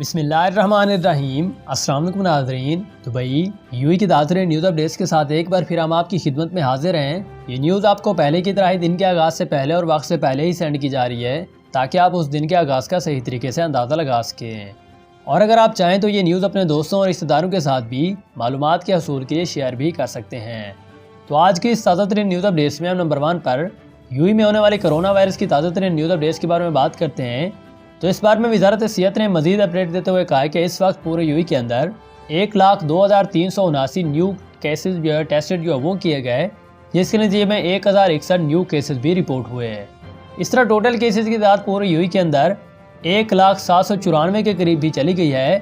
بسم اللہ الرحمن الرحیم۔ السلام علیکم ناظرین، دبئی یو کی تازہ نیوز اپڈیٹس کے ساتھ ایک بار پھر ہم آپ کی خدمت میں حاضر ہیں۔ یہ نیوز آپ کو پہلے کی طرح ہی دن کے آغاز سے پہلے اور وقت سے پہلے ہی سینڈ کی جا رہی ہے تاکہ آپ اس دن کے آغاز کا صحیح طریقے سے اندازہ لگا سکیں، اور اگر آپ چاہیں تو یہ نیوز اپنے دوستوں اور رشتہ داروں کے ساتھ بھی معلومات کے حصول کے لیے شیئر بھی کر سکتے ہیں۔ تو آج کی اس تازہ ترین نیوز اپڈیٹس میں ہم نمبر 1 پر یو میں ہونے والے کرونا وائرس کی تازہ ترین نیوز اپڈیٹس کے بارے میں بات کرتے ہیں۔ تو اس بار میں وزارت صحت نے مزید اپڈیٹ دیتے ہوئے کہا کہ اس وقت پورے یو کے اندر 1,02,379 نیو کیسز ٹیسٹڈ وہ کیے گئے، جس کے نتیجے میں 1,061 نیو کیسز بھی رپورٹ ہوئے ہیں۔ اس طرح ٹوٹل کیسز کی تعداد پورے یو کے اندر 1,0794 کے قریب بھی چلی گئی ہے۔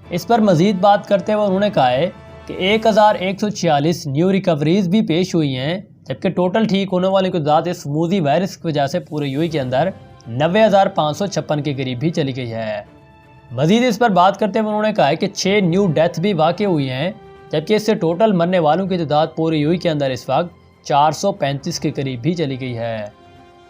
اس پر مزید بات کرتے ہوئے انہوں نے کہا ہے کہ 1,146 نیو ریکوریز بھی پیش ہوئی ہیں، جبکہ ٹوٹل ٹھیک ہونے والے کی تعداد اس موذی وائرس کی وجہ سے پورے یو کے اندر 90,556 کے قریب بھی چلی گئی ہے۔ مزید اس پر بات کرتے ہوئے انہوں نے کہا ہے کہ 6 نیو ڈیتھ بھی واقع ہوئی ہیں، جبکہ اس سے ٹوٹل مرنے والوں کی تعداد پورے یو کے اندر اس وقت 435 کے قریب بھی چلی گئی ہے۔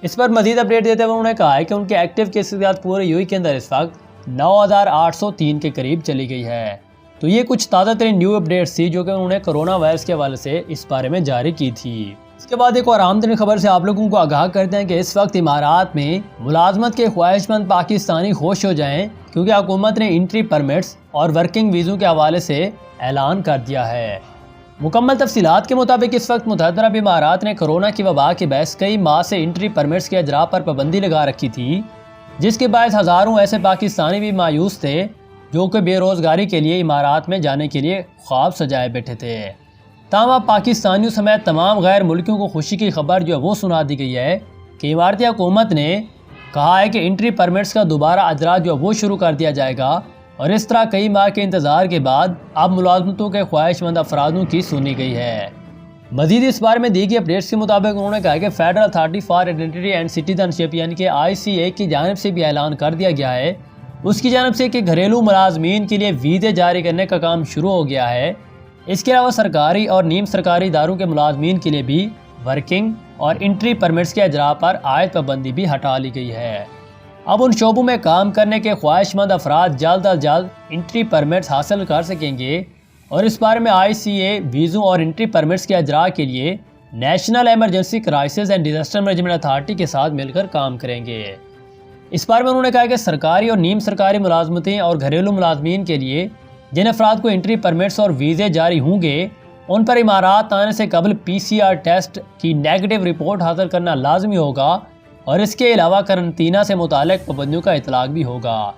اس پر مزید اپڈیٹ دیتے ہوئے انہوں نے کہا ہے کہ ان کے ایکٹیو کیسز کی تعداد پورے یو کے اندر اس وقت 9,803 کے قریب چلی گئی ہے۔ تو یہ کچھ تازہ ترین نیو اپڈیٹس تھی جو کہ انہوں نے کرونا وائرس کے حوالے سے اس بارے میں جاری کی تھی۔ اس کے بعد ایک اور اہم ترین خبر سے آپ لوگوں کو آگاہ کرتے ہیں کہ اس وقت امارات میں ملازمت کے خواہش مند پاکستانی خوش ہو جائیں، کیونکہ حکومت نے انٹری پرمٹس اور ورکنگ ویزوں کے حوالے سے اعلان کر دیا ہے۔ مکمل تفصیلات کے مطابق اس وقت متحدہ عرب امارات نے کرونا کی وبا کے باعث کئی ماہ سے انٹری پرمٹس کے اجراء پر پابندی لگا رکھی تھی، جس کے باعث ہزاروں ایسے پاکستانی بھی مایوس تھے جو کہ بے روزگاری کے لیے امارات میں جانے کے لیے خواب سجائے بیٹھے تھے۔ تاہم اب پاکستانیوں سمیت تمام غیر ملکیوں کو خوشی کی خبر جو وہ سنا دی گئی ہے کہ اماراتی حکومت نے کہا ہے کہ انٹری پرمٹس کا دوبارہ اجراء جو وہ شروع کر دیا جائے گا، اور اس طرح کئی ماہ کے انتظار کے بعد اب ملازمتوں کے خواہش مند افرادوں کی سنی گئی ہے۔ مزید اس بارے میں دی گئی اپڈیٹس کے مطابق انہوں نے کہا کہ federal authority for identity and citizenship یعنی کہ ICA کی جانب سے بھی اعلان کر دیا گیا ہے اس کی جانب سے کہ گھریلو ملازمین کے لیے ویزے جاری کرنے کا کام شروع ہو گیا ہے۔ اس کے علاوہ سرکاری اور نیم سرکاری اداروں کے ملازمین کے لیے بھی ورکنگ اور انٹری پرمٹس کے اجراء پر عائد پابندی بھی ہٹا لی گئی ہے۔ اب ان شعبوں میں کام کرنے کے خواہش مند افراد جلد از جلد انٹری پرمٹس حاصل کر سکیں گے، اور اس بارے میں ICA ویزوں اور انٹری پرمٹس کے اجراء کے لیے national emergency crisis and disaster management authority کے ساتھ مل کر کام کریں گے۔ اس بارے میں انہوں نے کہا کہ سرکاری اور نیم سرکاری ملازمتیں اور گھریلو ملازمین کے لیے جن افراد کو انٹری پرمٹس اور ویزے جاری ہوں گے، ان پر امارات آنے سے قبل PCR ٹیسٹ کی نیگیٹو رپورٹ حاصل کرنا لازمی ہوگا، اور اس کے علاوہ قرنطینہ سے متعلق پابندیوں کا اطلاق بھی ہوگا۔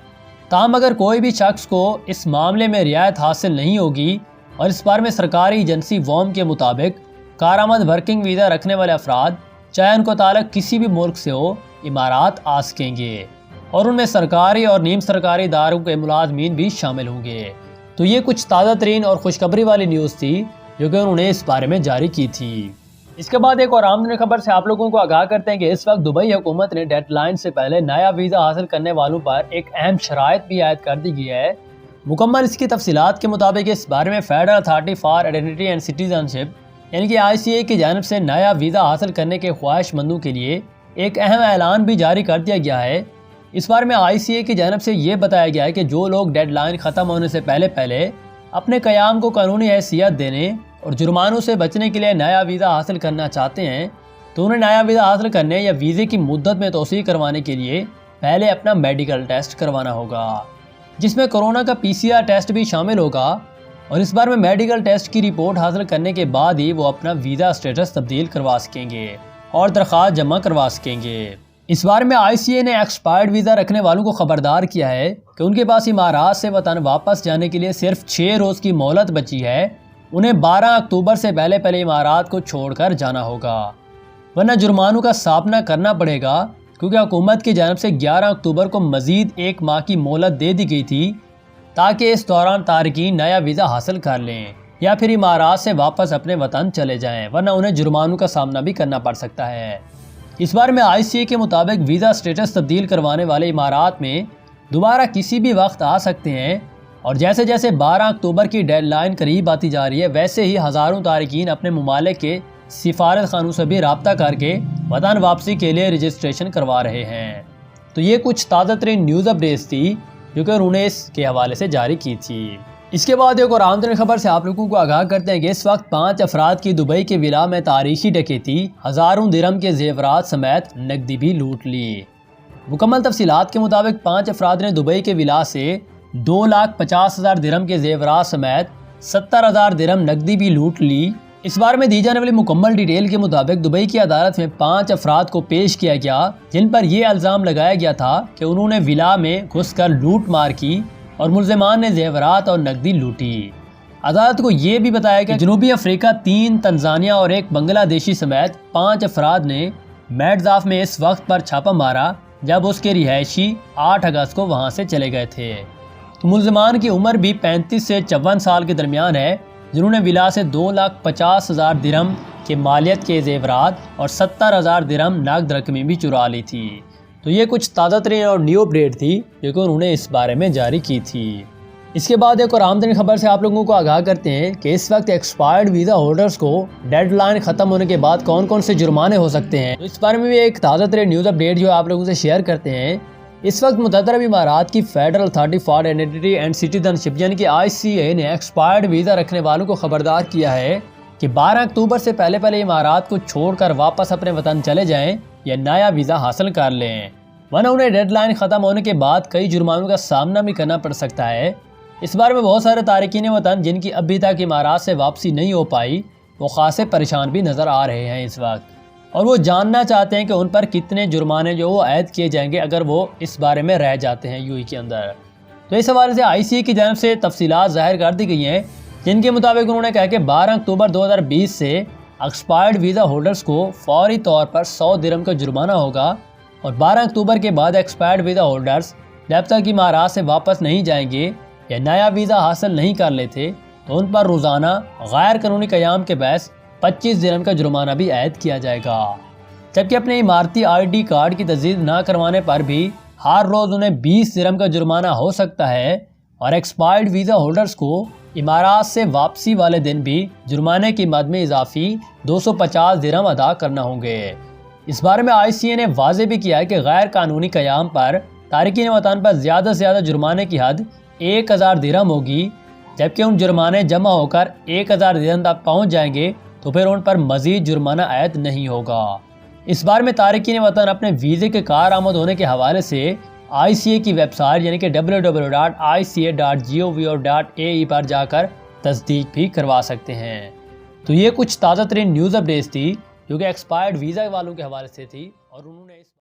تاہم اگر کوئی بھی شخص کو اس معاملے میں رعایت حاصل نہیں ہوگی اور اس بارے میں سرکاری ایجنسی WOM کے مطابق کارآمد ورکنگ ویزا رکھنے والے افراد چاہے ان کو تعلق کسی بھی ملک سے ہو، امارات آ سکیں گے، اور ان میں سرکاری اور نیم سرکاری اداروں کے ملازمین بھی شامل ہوں گے۔ تو یہ کچھ تازہ ترین اور خوشخبری والی نیوز تھی جو کہ انہوں نے اس بارے میں جاری کی تھی۔ اس کے بعد ایک اور اہم خبر سے آپ لوگوں کو آگاہ کرتے ہیں کہ اس وقت دبئی حکومت نے ڈیڈ لائن سے پہلے نیا ویزا حاصل کرنے والوں پر ایک اہم شرائط بھی عائد کر دی گئی ہے۔ مکمل اس کی تفصیلات کے مطابق اس بارے میں federal authority for identity and citizenship یعنی کہ ICA کی جانب سے نیا ویزا حاصل کرنے کے خواہش مندوں کے لیے ایک اہم اعلان بھی جاری کر دیا گیا ہے۔ اس بارے میں ICA کی جانب سے یہ بتایا گیا ہے کہ جو لوگ ڈیڈ لائن ختم ہونے سے پہلے اپنے قیام کو قانونی حیثیت دینے اور جرمانوں سے بچنے کے لیے نیا ویزا حاصل کرنا چاہتے ہیں، تو انہیں نیا ویزا حاصل کرنے یا ویزے کی مدت میں توسیع کروانے کے لیے پہلے اپنا میڈیکل ٹیسٹ کروانا ہوگا، جس میں کرونا کا PCR ٹیسٹ بھی شامل ہوگا، اور اس بار میں میڈیکل ٹیسٹ کی رپورٹ حاصل کرنے کے بعد ہی وہ اپنا ویزا اسٹیٹس تبدیل کروا سکیں گے اور درخواست جمع کروا سکیں گے۔ اس بار میں ICA نے ایکسپائرڈ ویزا رکھنے والوں کو خبردار کیا ہے کہ ان کے پاس امارات سے وطن واپس جانے کے لیے صرف 6 روز کی مہلت بچی ہے، انہیں 12 اکتوبر سے پہلے امارات کو چھوڑ کر جانا ہوگا، ورنہ جرمانوں کا سامنا کرنا پڑے گا، کیونکہ حکومت کی جانب سے 11 اکتوبر کو مزید 1 ماہ کی مہلت دے دی گئی تھی تاکہ اس دوران تارکین نیا ویزا حاصل کر لیں یا پھر امارات سے واپس اپنے وطن چلے جائیں، ورنہ انہیں جرمانوں کا سامنا بھی کرنا پڑ سکتا ہے۔ اس بار میں ICA کے مطابق ویزا اسٹیٹس تبدیل کروانے والے امارات میں دوبارہ کسی بھی وقت آ سکتے ہیں، اور جیسے جیسے 12 اکتوبر کی ڈیڈ لائن قریب آتی جا رہی ہے، ویسے ہی ہزاروں تارکین اپنے ممالک کے سفارت خانوں سے بھی رابطہ کر کے وطن واپسی کے لیے رجسٹریشن کروا رہے ہیں۔ تو یہ کچھ تازہ ترین نیوز اپڈیٹس تھی جو کہ انہوں نے اس کے حوالے سے جاری کی تھی۔ اس کے بعد ایک اور عام ترین خبر سے آپ لوگوں کو آگاہ کرتے ہیں کہ اس وقت 5 افراد کی دبئی کے ولا میں تاریخی ڈکیتی، ہزاروں درہم کے زیورات سمیت نقدی بھی لوٹ لی۔ مکمل تفصیلات کے مطابق 5 افراد نے دبئی کے ولا سے 2,50,000 درہم کے زیورات سمیت 70,000 درہم نقدی بھی لوٹ لی۔ اس بارے میں دی جانے والی مکمل ڈیٹیل کے مطابق دبئی کی عدالت میں 5 افراد کو پیش کیا گیا جن پر یہ الزام لگایا گیا تھا کہ انہوں نے ولا میں گھس کر لوٹ مار کی اور ملزمان نے زیورات اور نقدی لوٹی۔ عدالت کو یہ بھی بتایا کہ جنوبی افریقہ، 3 تنزانیہ اور 1 بنگلہ دیشی سمیت 5 افراد نے میڈزاف میں اس وقت پر چھاپہ مارا جب اس کے رہائشی 8 اگست کو وہاں سے چلے گئے تھے۔ تو ملزمان کی عمر بھی 35 سے 54 سال کے درمیان ہے، جنہوں نے ولا سے 2,50,000 درہم کے مالیت کے زیورات اور 70,000 درہم نقد رقمیں بھی چرا لی تھی۔ تو یہ کچھ تازہ ترین اور نیو اپڈیٹ تھی جو کہ انہوں نے اس بارے میں جاری کی تھی۔ اس کے بعد ایک اور عام ترین خبر سے آپ لوگوں کو آگاہ کرتے ہیں کہ اس وقت ایکسپائرڈ ویزا ہولڈرز کو ڈیڈ لائن ختم ہونے کے بعد کون کون سے جرمانے ہو سکتے ہیں، تو اس بارے میں بھی ایک تازہ ترین نیوز اپڈیٹ جو آپ لوگوں سے شیئر کرتے ہیں۔ اس وقت متحدہ عرب امارات کی federal authority for identity and citizenship یعنی کہ ICA نے ایکسپائرڈ ویزا رکھنے والوں کو خبردار کیا ہے کہ 12 اکتوبر سے پہلے امارات کو چھوڑ کر واپس اپنے وطن چلے جائیں یا نیا ویزا حاصل کر لیں، ورنہ انہیں ڈیڈ لائن ختم ہونے کے بعد کئی جرمانوں کا سامنا بھی کرنا پڑ سکتا ہے۔ اس بارے میں بہت سارے تارکین وطن جن کی ابھی تک امارات سے واپسی نہیں ہو پائی وہ خاصے پریشان بھی نظر آ رہے ہیں اس وقت، اور وہ جاننا چاہتے ہیں کہ ان پر کتنے جرمانے جو وہ عائد کیے جائیں گے اگر وہ اس بارے میں رہ جاتے ہیں UAE کے اندر۔ تو اس حوالے سے ICA کی جانب سے تفصیلات ظاہر کر دی گئی ہیں جن کے مطابق انہوں نے کہا کہ 12 اکتوبر 2020 سے ایکسپائرڈ ویزا ہولڈرز کو فوری طور پر 100 درہم کا جرمانہ ہوگا، اور 12 اکتوبر کے بعد ایکسپائرڈ ویزا ہولڈرز جب تک امارات سے واپس نہیں جائیں گے یا نیا ویزا حاصل نہیں کر لیتے تو ان پر روزانہ غیر قانونی قیام کے باعث 25 درہم کا جرمانہ بھی عائد کیا جائے گا، جبکہ اپنے اماراتی ID کارڈ کی تجدید نہ کروانے پر بھی ہر روز انہیں 20 درہم کا جرمانہ ہو سکتا ہے، اور ایکسپائرڈ ویزا ہولڈرز کو امارات سے واپسی والے دن بھی جرمانے کی مد میں اضافی 250 درہم ادا کرنا ہوں گے۔ اس بارے میں ICA نے واضح بھی کیا ہے کہ غیر قانونی قیام پر تارکین وطن پر زیادہ سے زیادہ جرمانے کی حد 1000 درہم ہوگی، جبکہ ان جرمانے جمع ہو کر 1000 درہم تک پہنچ جائیں گے تو پھر ان پر مزید جرمانہ عائد نہیں ہوگا۔ اس بارے میں تارکین وطن اپنے ویزے کے کارآمد ہونے کے حوالے سے ICA کی ویب سائٹ یعنی کہ www.ica.gov.ae پر جا کر تصدیق بھی کروا سکتے ہیں۔ تو یہ کچھ تازہ ترین نیوز اپڈیٹس تھی جو کہ ایکسپائرڈ ویزا والوں کے حوالے سے تھی، اور انہوں نے